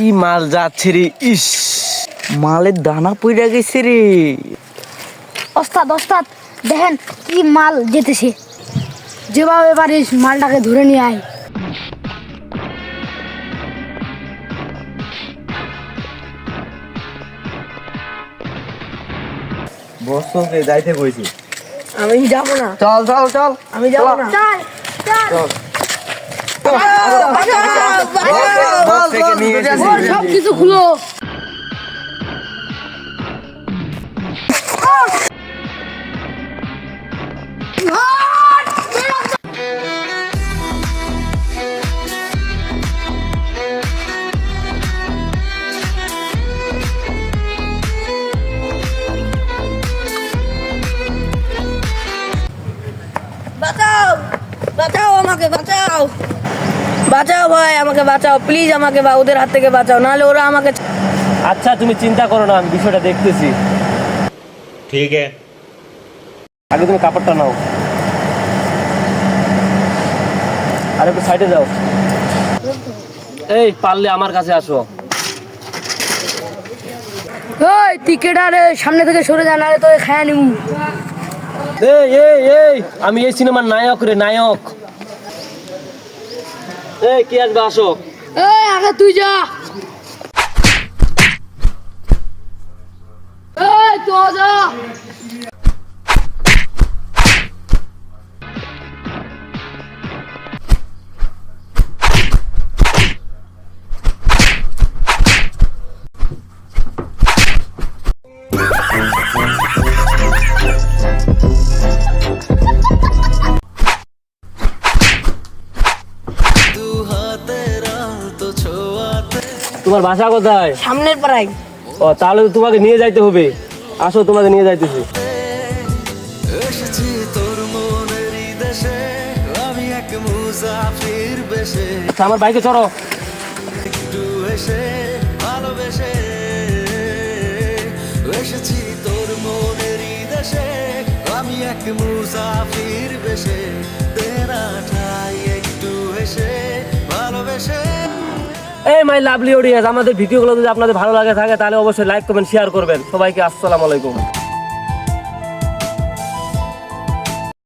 কি মাল যাচ্ছে রে, ইস মালের দানা পইরা গেছে রে। ওস্তাদ ওস্তাদ দেখেন কি মাল যেতেছে, যেভাবে পারিস মালটাকে ধরে নিয়ে আয়। বসকে যাইতে কইছি। আমি যাবো না, চল চল চল, আমি যাবো না। চল চল বস থেকে নিয়ে এসেছি। সব কিছু খুলো। বাঁচাও বাঁচাও, আমাকে বাঁচাও, বাঁচাও ভাই, আমাকে বাঁচাও প্লিজ, আমাকে ওদের হাত থেকে বাঁচাও, নাহলে ওরা আমাকে। আচ্ছা তুমি চিন্তা করো না, আমি বিষয়টা দেখতেছি। ठीक है। আগে তুমি কাপড়টা নাও, আর একটু সাইডে যাও। এই পারলে আমার কাছে আসো। ওই টিকেটারে সামনে থেকে সরে যা, নাহলে তোকে খায়া নিমু। এই এই এই আমি এই সিনেমার নায়ক রে, নায়ক। এই কি আসবে, আসো। এই আগে তুই যা, এই তো যা। তোমার বাসা কোথায়? সামনের পাড়ায়। ও তাহলে তো তোমাকে নিয়ে যাইতে হবে। আসো, তোমাকে নিয়ে যাইতেছি। আচ্ছা, আমার বাইকে চড়ো। এই মাই লাভলি অডিয়েন্স, আমাদের ভিডিওগুলো যদি আপনাদের ভালো লাগে থাকে তাহলে অবশ্যই লাইক কমেন্ট শেয়ার করবেন। সবাইকে আসসালামু আলাইকুম।